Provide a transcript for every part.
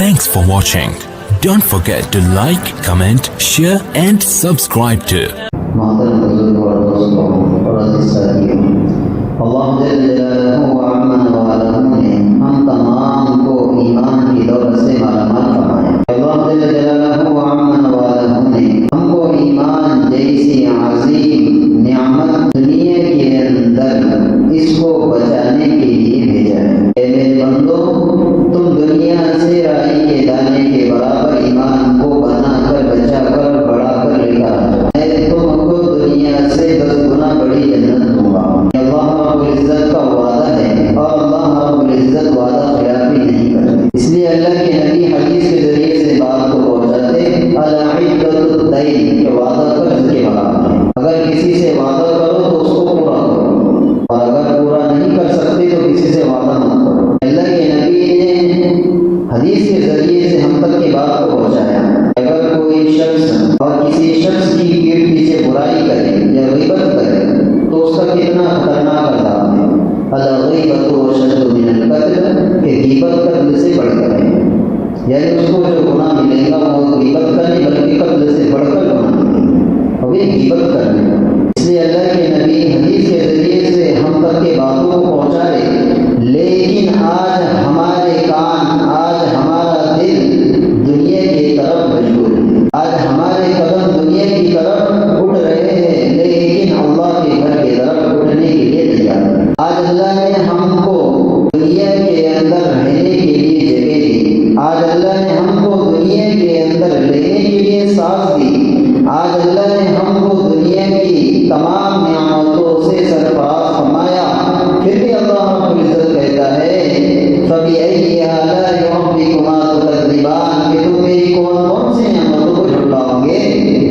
Thanks for watching. Don't forget to like, comment, share and subscribe to محترم بزرگ اور دوستوں اور عزیز ساتھیوں، اللہ جل جلالہ و عمن والہ نے ہم تمام کو ایمان کی دولت سے مالا مال فرمایا۔ اللہ جل جلالہ و عمن والہ نے ہم کو ایمان جیسی عظیم نعمت دنیا کے اندر اس کو بچانے کے لیے بھیجا ہے۔ اے میرے بندو، تم دنیا سے رائی کے دانے کے برابر ایمان کو بنا کر بچا کر بڑھا کر لے کر آ جاؤ۔ تم کو دنیا سے 10 گنا بڑی جنت دوں گا۔ اللہ رب العزت کا وعدہ ہے اور اللہ رب العزت وعدہ خلافی نہیں کرتے، اس لیے اللہ کے نبی حدیث کے ذریعے سے بات کو پہنچاتے العدۃ الدین کہ وعدہ قرض کے برابر ہے۔ اگر کسی سے وعدہ کرو تو اس کو پورا کرو، اور اگر پورا نہیں کر سکتے تو کسی سے وعدہ مت کرو۔ اللہ کے نبی نے حدیث کے ذریعے سے ہم تک کی بات کو پہنچایا۔ اگر کوئی شخص اور کسی شخص کی پیٹھ پیچھے برائی کرے یا غیبت کرے تو اس کا کتنا خطرناک عذاب ہے۔ الغیبۃ اشد من القتل کہ غیبت قتل سے بڑھ کر ہے، یعنی اس کو جو گناہ ملے گا وہ غیبت کا نہیں بلکہ قتل سے بڑھ کر گناہ ملے گا، اور یہ غیبت کرنے کا۔ اس لیے اللہ کے نبی حدیث کے ذریعے سے ہم تک کے باتوں کو پہنچا رہے، لیکن آج ہمارے کان، آج ہمارا دل دنیا کی طرف مشغول ہے، آج ہمارے قدم دنیا کی طرف اٹھ رہے ہیں لیکن اللہ کے گھر کی طرف اٹھنے کے لیے تیار ہے۔ آج اللہ نے ہم کو دنیا کے اندر رہنے کے لیے جگہ دی، آج اللہ نے ہم کو دنیا کے اندر لینے کے لیے سانس دی، آج اللہ نے ہم کو دنیا کی تمام نعمتوں سے سرفراز فرمایا، پھر بھی اللہ رب العزت کہتا ہے فَبِأَيِّ آلَاءِ رَبِّكُمَا تُكَذِّبَانِ کہ تم میری کون سی نعمتوں کو جھٹلاؤ گے۔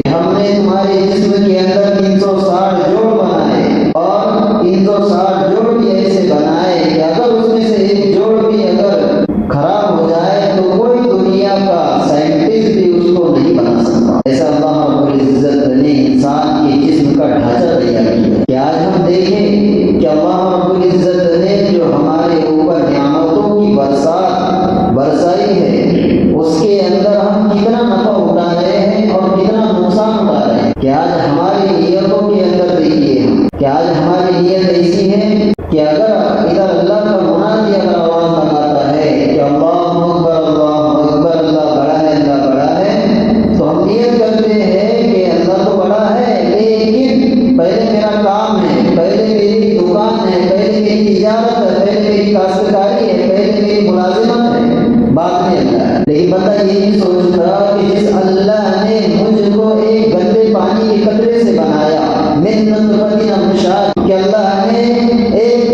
ہم نے تمہارے جسم کے اندر 360 جوڑ بنائے، اور 360 جوڑ بھی ایسے بنائے کہ اگر اس میں سے ایک جوڑ بھی اگر خراب ہو جائے تو کوئی دنیا کا سائنٹسٹ بھی اس کو نہیں بنا سکتا۔ ایسا اللہ رب العزت نے انسان کے جسم کا ڈھانچہ تیار کیا کہ آج ہم دیکھیں کہ اللہ رب العزت نے جو ہمارے اوپر نعمتوں کی برسات برسائی ہے اس کے اندر ہم کتنا نفع اٹھا رہے ہیں اور کتنا نقصان اٹھا رہے ہیں۔ کہ آج ہماری نیتوں کے اندر دیکھیے کہ آج ہماری نیت ایسی ہے کہ اگر ادھر اللہ کا منادی اگر آواز لگاتا ہے کہ اللہ اکبر اللہ اکبر، اللہ بڑا ہے، اللہ بڑا ہے، تو ہم نیت کرتے ہیں کہ اللہ تو بڑا ہے لیکن پہلے میرا کام ہے، پہلے میری دکان ہے، پہلے میری تجارت ہے، پہلے میری کاشتکاری ہے، پہلے میری ملازمت ہے، بعد میں اللہ ہے۔ لیکن بندہ یہ نہیں سوچتا کہ جس اللہ نے مجھ کو ایک گندے پانی کے قطرے سے بنایا، من نطفۃ امشاج، کہ اللہ نے ایک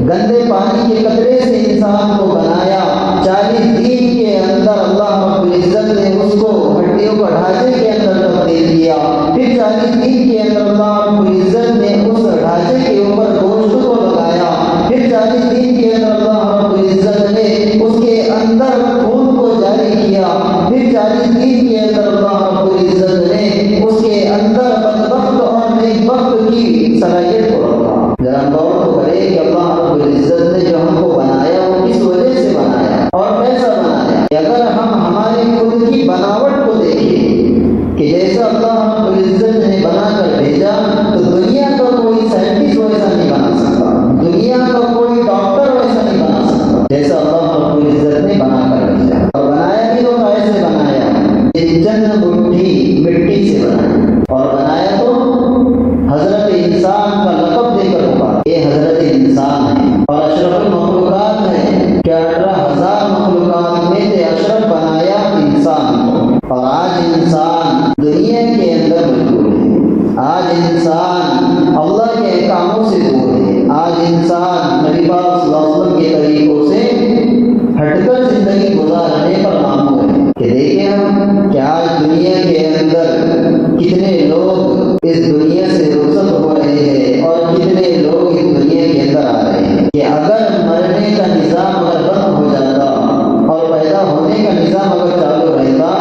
گندے پانی کے قطرے سے انسان کو بنایا، 40 دن کے اندر اللہ رب العزت نے اس کو ہڈیوں کا ڈھانچے کے اندر تبدیل کیا، پھر 40 دن کے اندر اللہ رب العزت نے اس ڈھانچے کے اوپر گوشت کو لگایا، پھر 40 دن کے اندر اللہ رب العزت نے اس کے اندر خون کو جاری کیا، پھر 40 دن کے اندر اللہ رب العزت نے اس کے اندر بدبخت اور نیکبخت کی صلاحیت کو رکھا۔ ذرا غور تو کرے کہ اللہ رب العزت نے جو ہم کو بنایا وہ کس وجہ سے بنایا اور کیسا بنایا۔ کہ اگر ہم ہماری خود کی بناوٹ کو دیکھیں کہ جیسا اللہ رب العزت نے بنا کر بھیجا تو دنیا کا کوئی سائنٹسٹ ویسا نہیں بنا سکتا، دنیا کا کوئی ڈاکٹر ویسا نہیں بنا سکتا جیسا اللہ رب العزت نے بنا کر بھیجا۔ اور بنایا بھی تو کیسے بنایا، چند مٹھی مٹی سے بنایا، اور بنایا تو حضرت انسان کا لقب دے کر ہوگا، یہ حضرت انسان ہے اور اشرف المخلوقات ہے کہ 18,000 مخلوقات میں سے اشرف بنایا انسان کو۔ اور آج انسان دنیا کے اندر مشغول ہے، آج انسان اللہ کے احکاموں سے دور ہے، آج انسان نبی پاک صلی اللہ علیہ وسلم کے طریقوں سے ہٹ کر زندگی گزارنے پر معمور ہے۔ کہ دیکھیں ہم کہ آج دنیا کے اندر کتنے لوگ اس دنیا سے رخصت ہو رہے ہیں اور کتنے لوگ اس دنیا کے اندر آ رہے ہیں۔ کہ اگر مرنے کا نظام اگر بند ہو جاتا اور پیدا ہونے کا نظام اگر چالو رہتا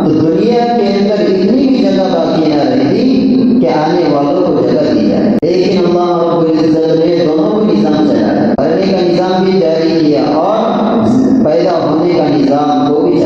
تو دنیا کے اندر اتنی بھی جگہ باقی نہ رہتی کہ آنے والوں کو جگہ دی جائے، لیکن اللہ رب العزت نے دونوں کو نظام چلایا، مرنے کا نظام بھی جاری کیا اور پیدا ہونے کا نظام کو بھی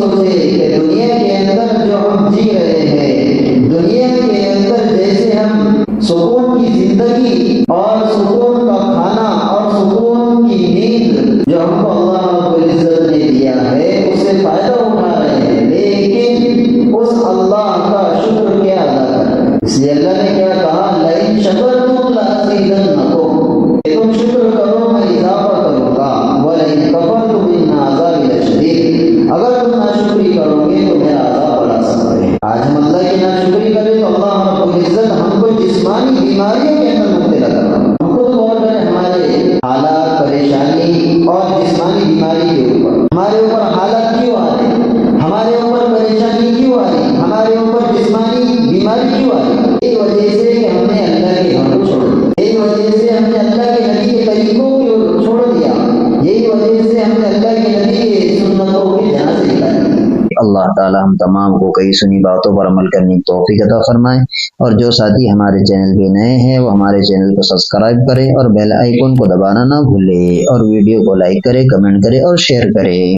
سوچے کہ دنیا کے اندر جو ہم جی رہے ہیں، دنیا کے اندر جیسے ہم سکون کی زندگی اور سکون کا کھانا اور سکون کی نیند جو ہم کو اللہ رب العزت نے دیا ہے اس سے فائدہ اٹھا رہے ہیں، لیکن اس اللہ کا شکر کیا ادا کریں؟ اس لیے اللہ نے کیا کہا، لئن شکرتم لأزیدنکم، کہ تم شکر کرو میں اضافہ کروں گا، ولئن کفرتم ان عذابی لشدید، اگر تم ناشکری کرو گے تو میرا عذاب بڑا سخت ہے۔ آج ہم اللہ کی ناشکری کریں تو اللہ رب العزت ہم کو جسمانی بیماریوں کے اندر مبتلا کرتا ہے۔ ہم خود غور کریں ہمارے حالات، پریشانی اور جسمانی بیماری کے اوپر، ہمارے اوپر حالات کیوں آ رہے ہیں، ہمارے اوپر پریشانی کیوں آ رہی، ہمارے اوپر جسمانی بیماری کیوں آ رہی؟ یہی وجہ سے کہ ہم نے اللہ کے حق کو چھوڑ دیا، یہی وجہ سے ہم نے اللہ کے نبی کے طریقوں کو چھوڑ دیا، یہی وجہ سے ہم نے اللہ کے نبی کے سنتوں کے جہاں سے نکال دیا۔ اللہ تعالی ہم تمام کو کئی سنی باتوں پر عمل کرنے کی توفیق عطا فرمائے، اور جو ساتھی ہمارے چینل پہ نئے ہیں وہ ہمارے چینل کو سبسکرائب کرے اور بیل آئیکن کو دبانا نہ بھولے، اور ویڈیو کو لائک کرے، کمنٹ کرے اور شیئر کرے۔